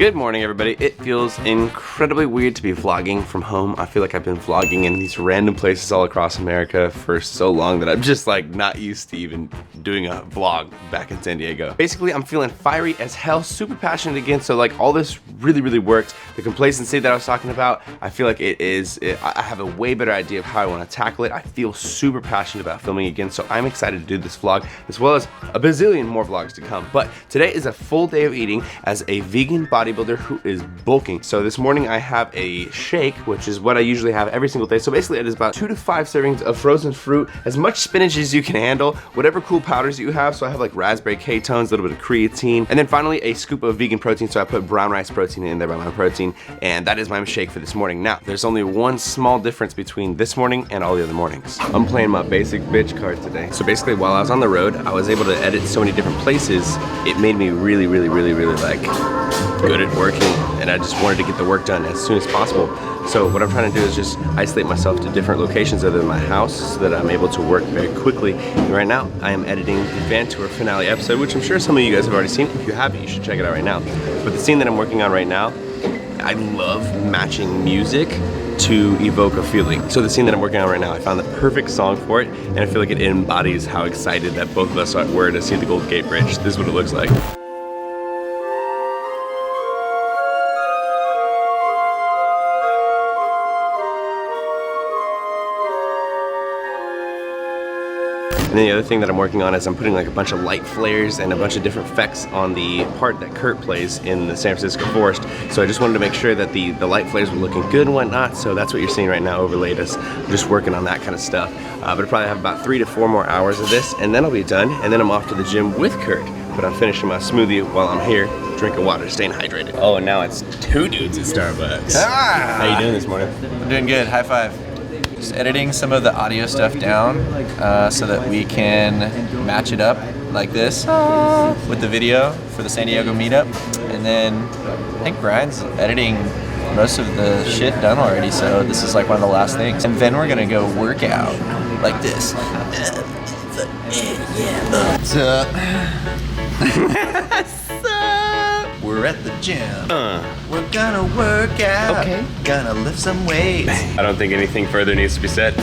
Good morning, everybody. It feels incredibly weird to be vlogging from home. I feel like I've been vlogging in these random places all across America for so long that I'm just like not used to even doing a vlog back in San Diego. Basically, I'm feeling fiery as hell, super passionate again. So like all this really worked. The complacency that I was talking about, I feel like I have a way better idea of how I want to tackle it. I feel super passionate about filming again. So I'm excited to do this vlog as well as a bazillion more vlogs to come. But today is a full day of eating as a vegan bodybuilder who is bulking. So this morning I have a shake, which is what I usually have every single day. So basically it is about 2 to 5 servings of frozen fruit, as much spinach as you can handle, whatever cool powders you have. So I have like raspberry ketones, a little bit of creatine, and then finally a scoop of vegan protein. So I put brown rice protein in there by my protein, and that is my shake for this morning. Now, there's only one small difference between this morning and all the other mornings. I'm playing my basic bitch card today. So basically while I was on the road, I was able to edit so many different places. It made me really like good at working, and I just wanted to get the work done as soon as possible. So what I'm trying to do is just isolate myself to different locations other than my house so that I'm able to work very quickly. And right now, I am editing the Van Tour finale episode, which I'm sure some of you guys have already seen. If you haven't, you should check it out right now. But the scene that I'm working on right now, I love matching music to evoke a feeling. So the scene that I'm working on right now, I found the perfect song for it, and I feel like it embodies how excited that both of us were to see the Golden Gate Bridge. This is what it looks like. And then the other thing that I'm working on is I'm putting like a bunch of light flares and a bunch of different effects on the part that Kurt plays in the San Francisco forest. So I just wanted to make sure that the light flares were looking good and whatnot. So that's what you're seeing right now overlaid as I'm just working on that kind of stuff. But I'll probably have about 3 to 4 more hours of this, and then I'll be done. And then I'm off to the gym with Kurt. But I'm finishing my smoothie while I'm here, drinking water, staying hydrated. Oh, and now it's 2 dudes at Starbucks. Ah! How you doing this morning? I'm doing good. High five. Just editing some of the audio stuff down so that we can match it up like this with the video for the San Diego meetup. And then I think Brian's editing most of the shit done already, so this is like one of the last things. And then we're gonna go work out like this. We're at the gym. We're gonna work out. Okay. Gonna lift some weights. I don't think anything further needs to be said.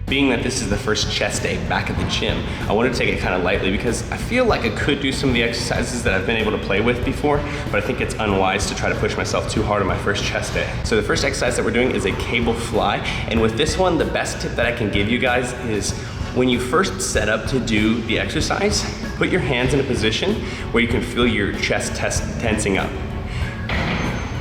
Being that this is the first chest day back at the gym, I wanted to take it kind of lightly because I feel like I could do some of the exercises that I've been able to play with before, but I think it's unwise to try to push myself too hard on my first chest day. So the first exercise that we're doing is a cable fly, and with this one, the best tip that I can give you guys is when you first set up to do the exercise, put your hands in a position where you can feel your chest tensing up.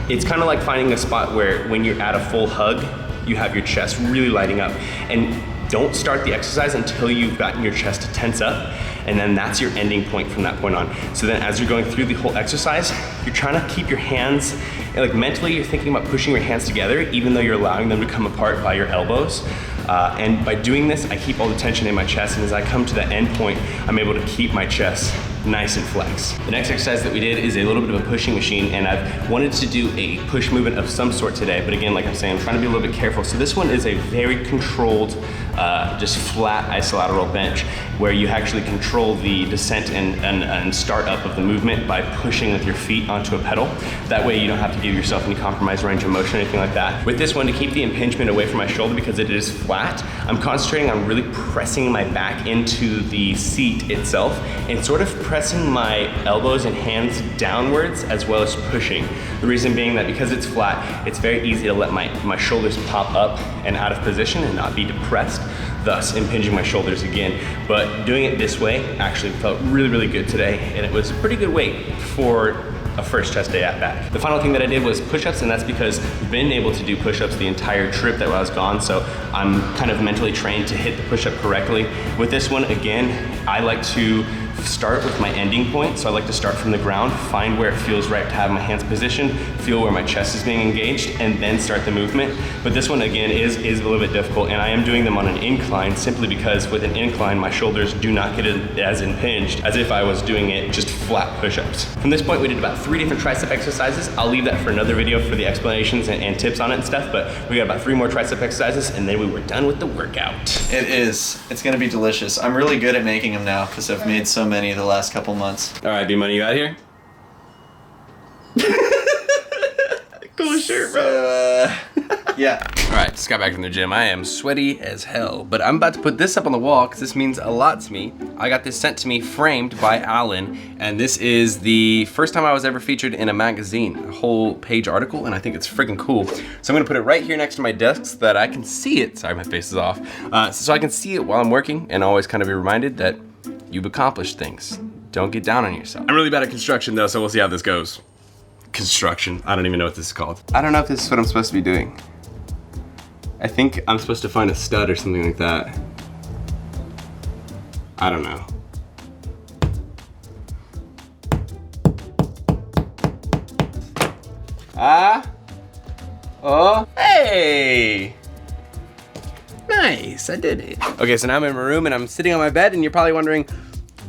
It's kind of like finding a spot where when you're at a full hug, you have your chest really lighting up. And don't start the exercise until you've gotten your chest to tense up, and then that's your ending point from that point on. So then as you're going through the whole exercise, you're trying to keep your hands, like mentally you're thinking about pushing your hands together even though you're allowing them to come apart by your elbows. And by doing this, I keep all the tension in my chest, and as I come to the end point, I'm able to keep my chest nice and flexed. The next exercise that we did is a little bit of a pushing machine, and I've wanted to do a push movement of some sort today, but again, like I'm saying, I'm trying to be a little bit careful. So this one is a very controlled, just flat isolateral bench, where you actually control the descent and start up of the movement by pushing with your feet onto a pedal. That way you don't have to give yourself any compromised range of motion or anything like that. With this one, to keep the impingement away from my shoulder because it is flat, I'm concentrating on really pressing my back into the seat itself and sort of pressing my elbows and hands downwards as well as pushing. The reason being that because it's flat, it's very easy to let my shoulders pop up and out of position and not be depressed, thus impinging my shoulders again. But doing it this way actually felt really good today, and it was a pretty good weight for a first chest day at back. The final thing that I did was push-ups, and that's because I've been able to do push-ups the entire trip that I was gone, so I'm kind of mentally trained to hit the push-up correctly. With this one, again, I like to start with my ending point. So I like to start from the ground, find where it feels right to have my hands positioned, feel where my chest is being engaged, and then start the movement. But this one again is a little bit difficult, and I am doing them on an incline simply because with an incline, my shoulders do not get as impinged as if I was doing it just flat push-ups. From this point, we did about 3 different tricep exercises. I'll leave that for another video for the explanations and tips on it and stuff, but we got about 3 more tricep exercises, and then we were done with the workout. It's gonna be delicious. I'm really good at making making them now because I've made so many the last couple months. All right, B-Money, you out here? Cool shirt, bro. Yeah. All right, just got back from the gym. I am sweaty as hell, but I'm about to put this up on the wall because this means a lot to me. I got this sent to me framed by Alan, and this is the first time I was ever featured in a magazine, a whole page article, and I think it's freaking cool. So I'm gonna put it right here next to my desk so that I can see it. Sorry, my face is off. So I can see it while I'm working and always kind of be reminded that you've accomplished things. Don't get down on yourself. I'm really bad at construction though, so we'll see how this goes. Construction, I don't even know what this is called. I don't know if this is what I'm supposed to be doing. I think I'm supposed to find a stud or something like that. I don't know. Oh, hey! Nice, I did it. Okay, so now I'm in my room and I'm sitting on my bed and you're probably wondering,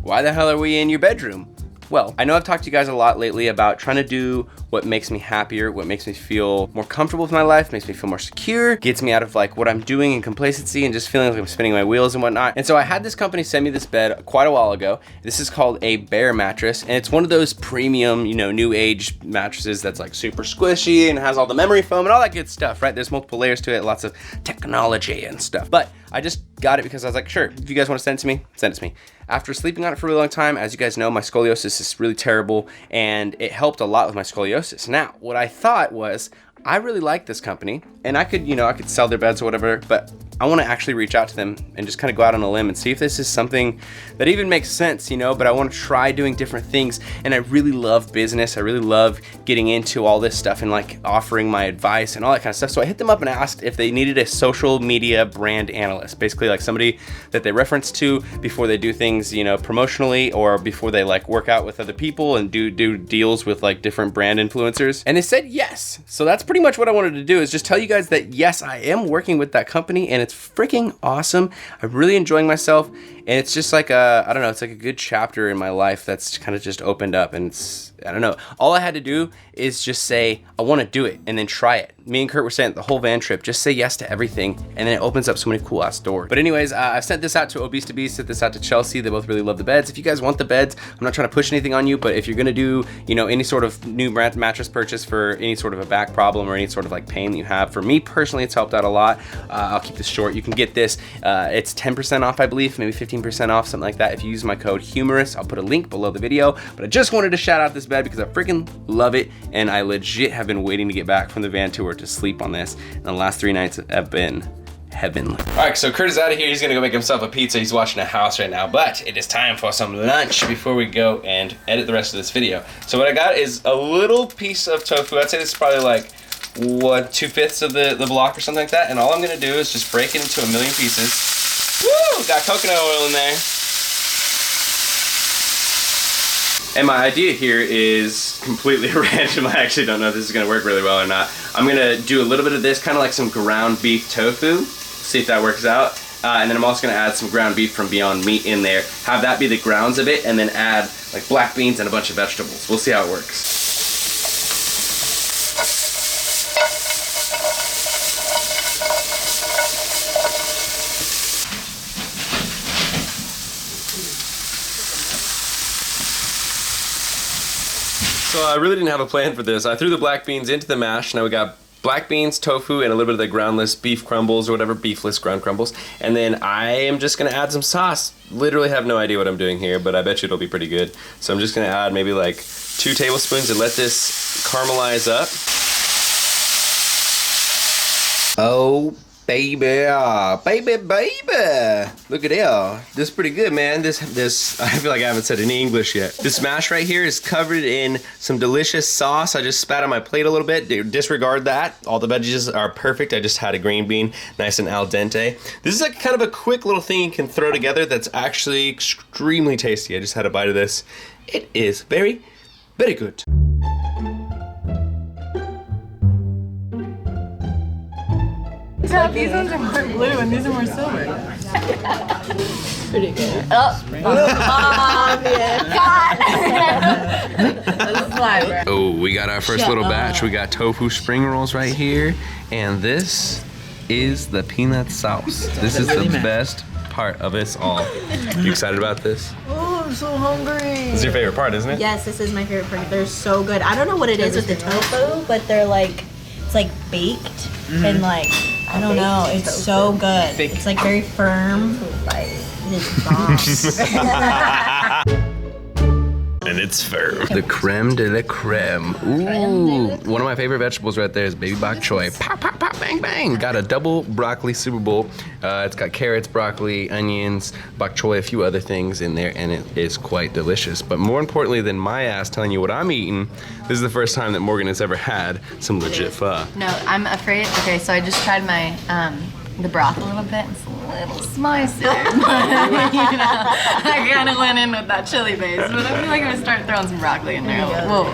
why the hell are we in your bedroom? Well, I know I've talked to you guys a lot lately about trying to do what makes me happier, what makes me feel more comfortable with my life, makes me feel more secure, gets me out of like what I'm doing in complacency and just feeling like I'm spinning my wheels and whatnot. And so I had this company send me this bed quite a while ago. This is called a Bear mattress, and it's one of those premium, you know, new age mattresses that's like super squishy and has all the memory foam and all that good stuff, right? There's multiple layers to it, lots of technology and stuff. But I just got it because I was like, sure, if you guys want to send it to me, send it to me. After sleeping on it for a really long time, as you guys know, my scoliosis is really terrible, and it helped a lot with my scoliosis. Now, what I thought was, I really like this company, and I could, you know, I could sell their beds or whatever, but I want to actually reach out to them and just kind of go out on a limb and see if this is something that even makes sense, you know, but I want to try doing different things. And I really love business. I really love getting into all this stuff and like offering my advice and all that kind of stuff. So I hit them up and asked if they needed a social media brand analyst, basically like somebody that they reference to before they do things, you know, promotionally, or before they like work out with other people and do deals with like different brand influencers. And they said yes. So that's pretty much what I wanted to do, is just tell you guys that yes, I am working with that company and it's freaking awesome. I'm really enjoying myself, and it's just like I don't know, it's like a good chapter in my life that's kind of just opened up, and it's, I don't know, all I had to do is just say I want to do it and then try it. Me and Kurt were saying the whole van trip, just say yes to everything, and then it opens up so many cool ass doors. But anyways, I've sent this out to Obese to Beast, sent this out to Chelsea. They both really love the beds. If you guys want the beds, I'm not trying to push anything on you, but if you're gonna do, you know, any sort of new mattress purchase for any sort of a back problem or any sort of like pain that you have, for me personally, it's helped out a lot. I'll keep this short. You can get this, it's 10% off, I believe, maybe 15% off, something like that. If you use my code HUMOROUS, I'll put a link below the video. But I just wanted to shout out this bed because I freaking love it, and I legit have been waiting to get back from the van tour to sleep on this. And the last 3 nights have been heavenly. All right, so Kurt is out of here. He's gonna go make himself a pizza. He's watching a house right now, but it is time for some lunch before we go and edit the rest of this video. So what I got is a little piece of tofu. I'd say this is probably like 2/5 of the block or something like that. And all I'm gonna do is just break it into a million pieces. Woo! Got coconut oil in there. And my idea here is completely random. I actually don't know if this is gonna work really well or not. I'm gonna do a little bit of this, kind of like some ground beef tofu. See if that works out. And then I'm also gonna add some ground beef from Beyond Meat in there. Have that be the grounds of it, and then add like black beans and a bunch of vegetables. We'll see how it works. So I really didn't have a plan for this. I threw the black beans into the mash. Now we got black beans, tofu, and a little bit of the groundless beef crumbles or whatever, beefless ground crumbles. And then I am just gonna add some sauce. Literally have no idea what I'm doing here, but I bet you it'll be pretty good. So I'm just gonna add maybe like 2 tablespoons and let this caramelize up. Oh, baby, baby. Look at that. This is pretty good, man. This, I feel like I haven't said any English yet. This mash right here is covered in some delicious sauce. I just spat on my plate a little bit. Disregard that. All the veggies are perfect. I just had a green bean, nice and al dente. This is like kind of a quick little thing you can throw together that's actually extremely tasty. I just had a bite of this. It is very, very good. Yeah, these ones are more blue and these are more silver. Pretty good. Oh, we got our first little batch. We got tofu spring rolls right here. And this is the peanut sauce. This is the best part of us all. You excited about this? Oh, I'm so hungry. This is your favorite part, isn't it? Yes, this is my favorite part. They're so good. I don't know what it is with the tofu, but they're like, it's like baked and like, I don't know. It's so good. It's like very firm. Like, it's bomb. And it's firm. The creme de la creme. Ooh, one of my favorite vegetables right there is baby bok choy. Pop, pop, pop, bang, bang. Got a double broccoli Super Bowl. It's got carrots, broccoli, onions, bok choy, a few other things in there, and it is quite delicious. But more importantly than my ass telling you what I'm eating, this is the first time that Morgan has ever had some legit pho. No, I'm afraid. Okay, so I just tried my the broth a little bit. It's a little spicy. But, you know, I kind of went in with that chili base, but I feel like I'm gonna start throwing some broccoli in there. Whoa.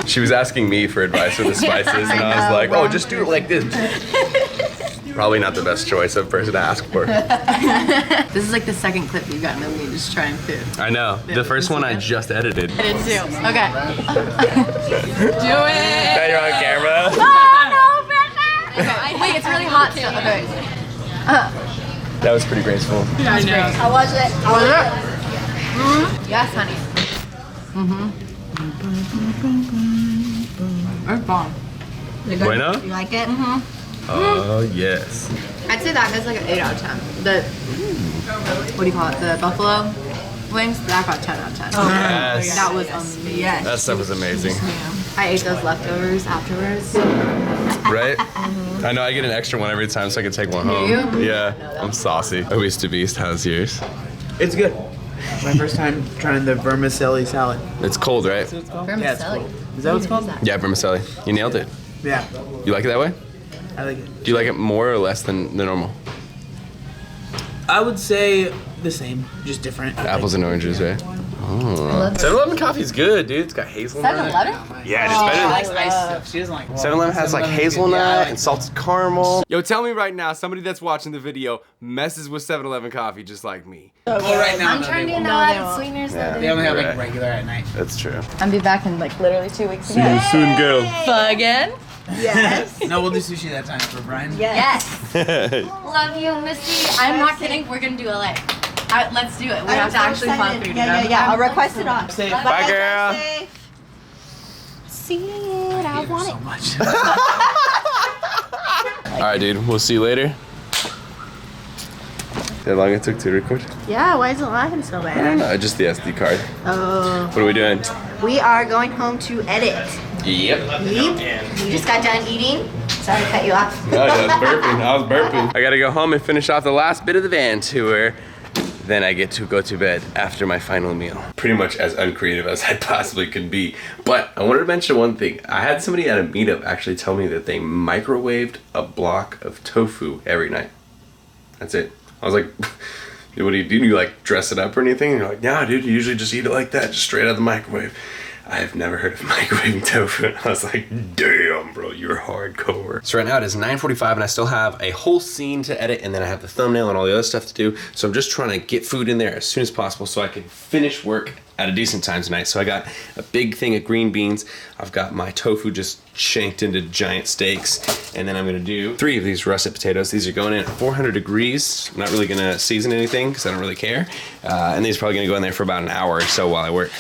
She was asking me for advice with the spices, and I was like, oh, just do it like this. Probably not the best choice of person to ask for. This is like the second clip you've gotten of me just trying food. I know. The first one I just edited. I did too. Okay. Do it. Now you're on camera. Okay. Wait, it's really hot still. Okay. That was pretty graceful. That was great. How was it? Was it? Yes, honey. It's bomb. Bueno? You like it? Oh, yes. I'd say that gets like an 8 out of 10. The, what do you call it? The buffalo wings, that got 10 out of 10. Oh, Yes. That was amazing. Yes. That stuff was amazing. I ate those leftovers afterwards. Right? I know, I get an extra one every time so I can take one home. you? Yeah, I'm saucy. Oh, East to Beast, how's yours? It's good. My first time trying the vermicelli salad. It's cold, right? Yeah, it's Vermicelli. cold. Is that what it's called? Yeah, vermicelli. You nailed it. Yeah, You like it that way? I like it. Do you like it more or less than the normal? I would say the same, just different. Apples and oranges, right? Oh. 7-Eleven coffee's good, dude. It's got hazelnut. 7-Eleven? Yeah, it's better than... Spice stuff. She doesn't like. 7-Eleven has like 7-Eleven's good. hazelnut Yeah, I like and salted caramel. Yo, tell me right now, somebody that's watching the video messes with 7-Eleven coffee just like me. Well, right now, I'm no, trying they to won't. get added sweeteners though. They only have Right. like regular at night. That's true. I'll be back in like literally 2 weeks. See you soon, girl. Again? Yes. No, we'll do sushi that time for Brian. Yes. Love you, Misty. I'm not kidding. We're gonna do LA. Let's do it. We have to actually find food. Yeah. I'll request it on. Say Bye, girl. See it. I want so it. much. All right, dude. We'll see you later. How long it took to record? Yeah, why is it lagging so bad? Just the SD card. Oh. What are we doing? We are going home to edit. Yep. You just got done eating. Sorry to cut you off. Oh, yeah, I was burping. I gotta go home and finish off the last bit of the van tour. Then I get to go to bed after my final meal. Pretty much as uncreative as I possibly could be. But I wanted to mention one thing. I had somebody at a meetup actually tell me that they microwaved a block of tofu every night. That's it. I was like, what do? You like dress it up or anything? And you're like, nah, dude, you usually just eat it like that, just straight out of the microwave. I have never heard of microwaving tofu, and I was like, damn, bro, you're hardcore. So right now it is 9:45, and I still have a whole scene to edit, and then I have the thumbnail and all the other stuff to do. So I'm just trying to get food in there as soon as possible so I can finish work at a decent time tonight. So I got a big thing of green beans. I've got my tofu just shanked into giant steaks, and then I'm gonna do 3 of these russet potatoes. These are going in at 400 degrees. I'm not really gonna season anything because I don't really care. And these are probably gonna go in there for about an hour or so while I work.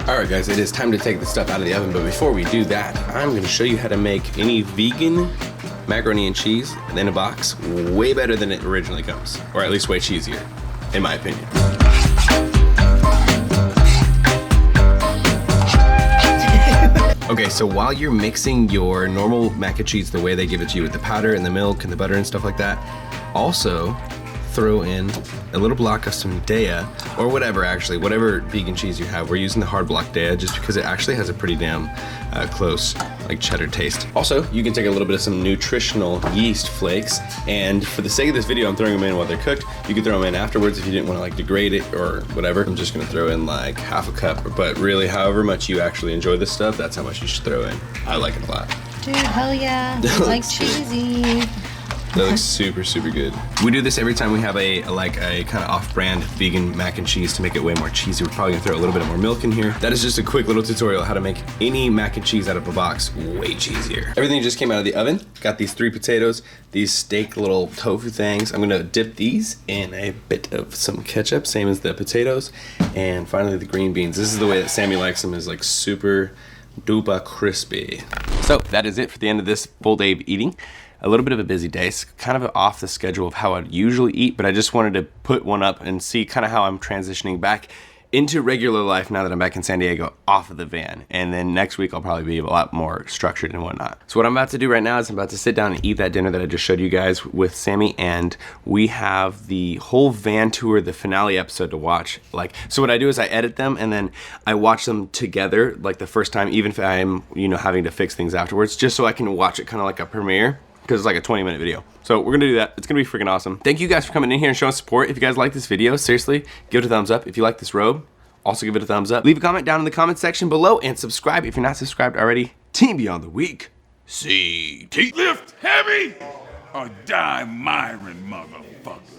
Alright guys, it is time to take the stuff out of the oven, but before we do that, I'm going to show you how to make any vegan macaroni and cheese in a box way better than it originally comes, or at least way cheesier, in my opinion. Okay, so while you're mixing your normal mac and cheese the way they give it to you with the powder and the milk and the butter and stuff like that, also throw in a little block of some Daya, or whatever vegan cheese you have. We're using the hard block Daya just because it actually has a pretty damn close like cheddar taste. Also, you can take a little bit of some nutritional yeast flakes, and for the sake of this video, I'm throwing them in while they're cooked. You can throw them in afterwards if you didn't want to like degrade it or whatever. I'm just gonna throw in like half a cup, but really however much you actually enjoy this stuff, that's how much you should throw in. I like it a lot. Dude, hell yeah. I like cheesy. That looks super, super good. We do this every time we have a kind of off-brand vegan mac and cheese to make it way more cheesy. We're probably gonna throw a little bit more milk in here. That is just a quick little tutorial how to make any mac and cheese out of a box way cheesier. Everything just came out of the oven. Got these 3 potatoes, these steak little tofu things. I'm gonna dip these in a bit of some ketchup, same as the potatoes. And finally the green beans. This is the way that Sammy likes them, is like super duper crispy. So that is it for the end of this full day of eating. A little bit of a busy day, it's kind of off the schedule of how I'd usually eat, but I just wanted to put one up and see kind of how I'm transitioning back into regular life now that I'm back in San Diego off of the van. And then next week I'll probably be a lot more structured and whatnot. So what I'm about to do right now is I'm about to sit down and eat that dinner that I just showed you guys with Sammy, and we have the whole van tour, the finale episode to watch. So what I do is I edit them and then I watch them together like the first time, even if I'm, having to fix things afterwards, just so I can watch it kind of like a premiere, because it's like a 20-minute video. So we're gonna do that. It's gonna be freaking awesome. Thank you guys for coming in here and showing support. If you guys like this video, seriously, give it a thumbs up. If you like this robe, also give it a thumbs up. Leave a comment down in the comment section below and subscribe if you're not subscribed already. Team Beyond the Week, CT. Lift heavy or die, MIRIN, motherfucker.